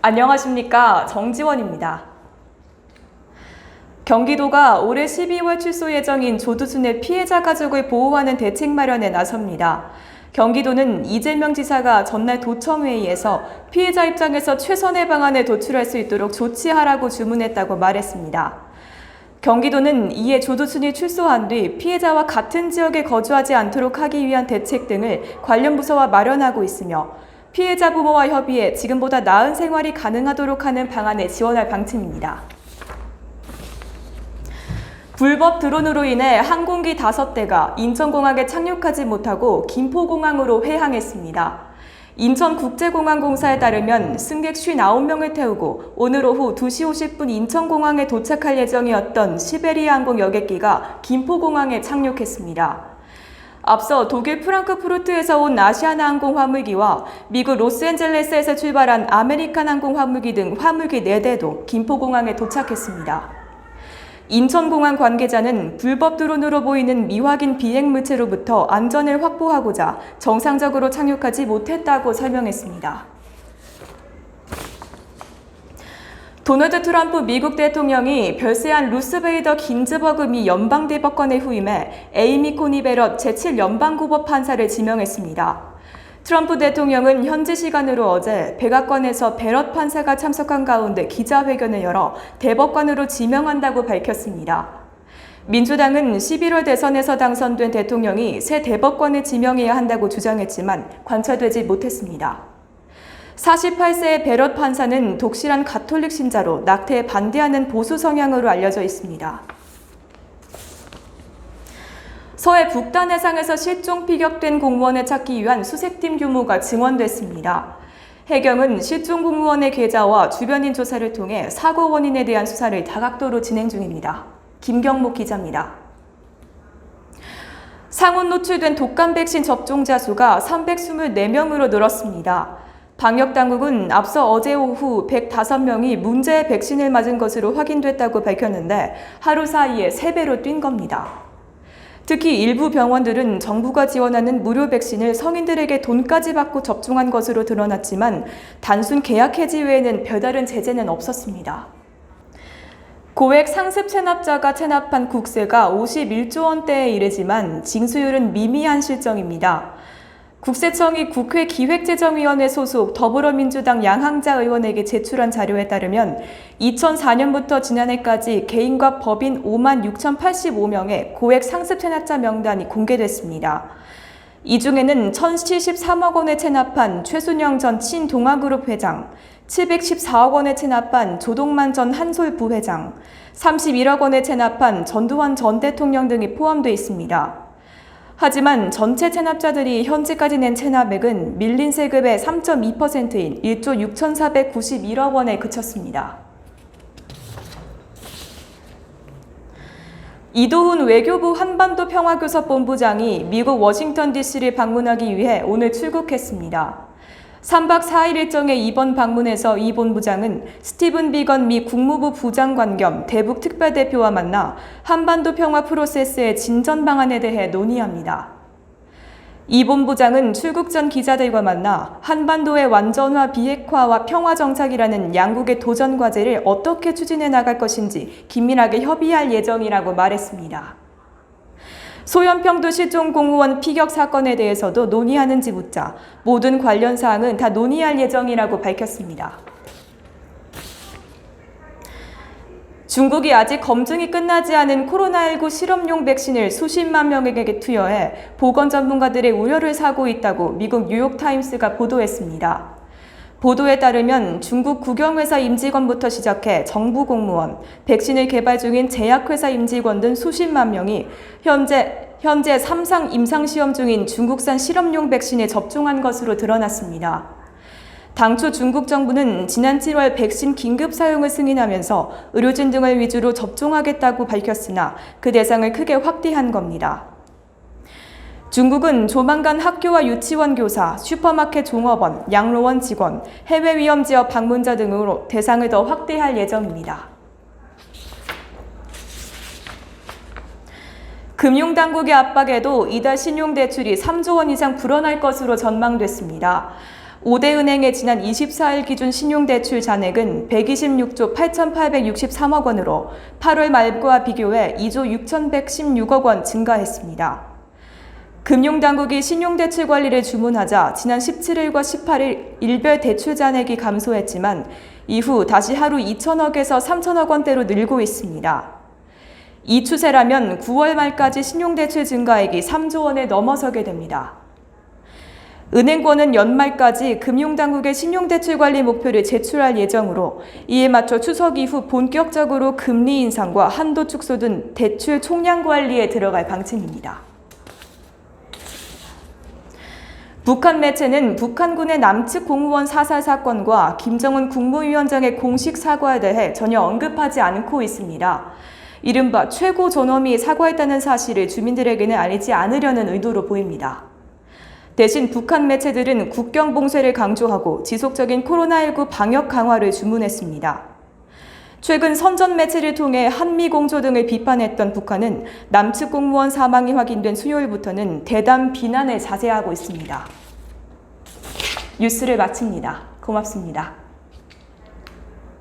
안녕하십니까, 정지원입니다. 경기도가 올해 12월 출소 예정인 조두순의 피해자 가족을 보호하는 대책 마련에 나섭니다. 경기도는 이재명 지사가 전날 도청회의에서 피해자 입장에서 최선의 방안을 도출할 수 있도록 조치하라고 주문했다고 말했습니다. 경기도는 이에 조두순이 출소한 뒤 피해자와 같은 지역에 거주하지 않도록 하기 위한 대책 등을 관련 부서와 마련하고 있으며 피해자 부모와 협의해 지금보다 나은 생활이 가능하도록 하는 방안을 지원할 방침입니다. 불법 드론으로 인해 항공기 5대가 인천공항에 착륙하지 못하고 김포공항으로 회항했습니다. 인천국제공항공사에 따르면 승객 59명을 태우고 오늘 오후 2시 50분 인천공항에 도착할 예정이었던 시베리아 항공 여객기가 김포공항에 착륙했습니다. 앞서 독일 프랑크푸르트에서 온 아시아나 항공 화물기와 미국 로스앤젤레스에서 출발한 아메리칸 항공 화물기 등 화물기 4대도 김포공항에 도착했습니다. 인천공항 관계자는 불법 드론으로 보이는 미확인 비행 물체로부터 안전을 확보하고자 정상적으로 착륙하지 못했다고 설명했습니다. 도널드 트럼프 미국 대통령이 별세한 루스베이더 긴즈버그 미 연방대법관에 후임해 에이미 코니 베럿 제7연방고법 판사를 지명했습니다. 트럼프 대통령은 현지 시간으로 어제 백악관에서 베럿 판사가 참석한 가운데 기자회견을 열어 대법관으로 지명한다고 밝혔습니다. 민주당은 11월 대선에서 당선된 대통령이 새 대법관을 지명해야 한다고 주장했지만 관철되지 못했습니다. 48세의 베럿 판사는 독실한 가톨릭 신자로 낙태에 반대하는 보수 성향으로 알려져 있습니다. 서해 북단 해상에서 실종 피격된 공무원을 찾기 위한 수색팀 규모가 증원됐습니다. 해경은 실종 공무원의 계좌와 주변인 조사를 통해 사고 원인에 대한 수사를 다각도로 진행 중입니다. 김경목 기자입니다. 상온 노출된 독감 백신 접종자 수가 324명으로 늘었습니다. 방역당국은 앞서 어제 오후 105명이 문제의 백신을 맞은 것으로 확인됐다고 밝혔는데 하루 사이에 3배로 뛴 겁니다. 특히 일부 병원들은 정부가 지원하는 무료 백신을 성인들에게 돈까지 받고 접종한 것으로 드러났지만 단순 계약 해지 외에는 별다른 제재는 없었습니다. 고액 상습 체납자가 체납한 국세가 51조 원대에 이르지만 징수율은 미미한 실정입니다. 국세청이 국회 기획재정위원회 소속 더불어민주당 양항자 의원에게 제출한 자료에 따르면 2004년부터 지난해까지 개인과 법인 56,085명의 고액 상습 체납자 명단이 공개됐습니다. 이 중에는 1,073억 원에 체납한 최순영 전 친동아그룹 회장, 714억 원에 체납한 조동만 전 한솔 부회장, 31억 원에 체납한 전두환 전 대통령 등이 포함되어 있습니다. 하지만 전체 체납자들이 현재까지 낸 체납액은 밀린 세금의 3.2%인 1조 6,491억 원에 그쳤습니다. 이도훈 외교부 한반도 평화교섭본부장이 미국 워싱턴 DC를 방문하기 위해 오늘 출국했습니다. 3박 4일 일정의 이번 방문에서 이 본부장은 스티븐 비건 미 국무부 부장관 겸 대북 특별대표와 만나 한반도 평화 프로세스의 진전 방안에 대해 논의합니다. 이 본부장은 출국 전 기자들과 만나 한반도의 완전화 비핵화와 평화 정착이라는 양국의 도전 과제를 어떻게 추진해 나갈 것인지 긴밀하게 협의할 예정이라고 말했습니다. 소연평도 실종 공무원 피격 사건에 대해서도 논의하는지 묻자 모든 관련 사항은 다 논의할 예정이라고 밝혔습니다. 중국이 아직 검증이 끝나지 않은 코로나19 실험용 백신을 수십만 명에게 투여해 보건 전문가들의 우려를 사고 있다고 미국 뉴욕타임스가 보도했습니다. 보도에 따르면 중국 국영회사 임직원부터 시작해 정부 공무원, 백신을 개발 중인 제약회사 임직원 등 수십만 명이 현재 3상 임상시험 중인 중국산 실험용 백신에 접종한 것으로 드러났습니다. 당초 중국 정부는 지난 7월 백신 긴급 사용을 승인하면서 의료진 등을 위주로 접종하겠다고 밝혔으나 그 대상을 크게 확대한 겁니다. 중국은 조만간 학교와 유치원 교사, 슈퍼마켓 종업원, 양로원 직원, 해외 위험 지역 방문자 등으로 대상을 더 확대할 예정입니다. 금융당국의 압박에도 이달 신용대출이 3조 원 이상 불어날 것으로 전망됐습니다. 5대은행의 지난 24일 기준 신용대출 잔액은 126조 8,863억 원으로 8월 말과 비교해 2조 6,116억 원 증가했습니다. 금융당국이 신용대출 관리를 주문하자 지난 17일과 18일 일별 대출 잔액이 감소했지만 이후 다시 하루 2천억에서 3천억 원대로 늘고 있습니다. 이 추세라면 9월 말까지 신용대출 증가액이 3조 원에 넘어서게 됩니다. 은행권은 연말까지 금융당국의 신용대출 관리 목표를 제출할 예정으로 이에 맞춰 추석 이후 본격적으로 금리 인상과 한도 축소 등 대출 총량 관리에 들어갈 방침입니다. 북한 매체는 북한군의 남측 공무원 사살 사건과 김정은 국무위원장의 공식 사과에 대해 전혀 언급하지 않고 있습니다. 이른바 최고 존엄이 사과했다는 사실을 주민들에게는 알리지 않으려는 의도로 보입니다. 대신 북한 매체들은 국경 봉쇄를 강조하고 지속적인 코로나19 방역 강화를 주문했습니다. 최근 선전 매체를 통해 한미 공조 등을 비판했던 북한은 남측 공무원 사망이 확인된 수요일부터는 대담 비난에 자세하고 있습니다. 뉴스를 마칩니다. 고맙습니다.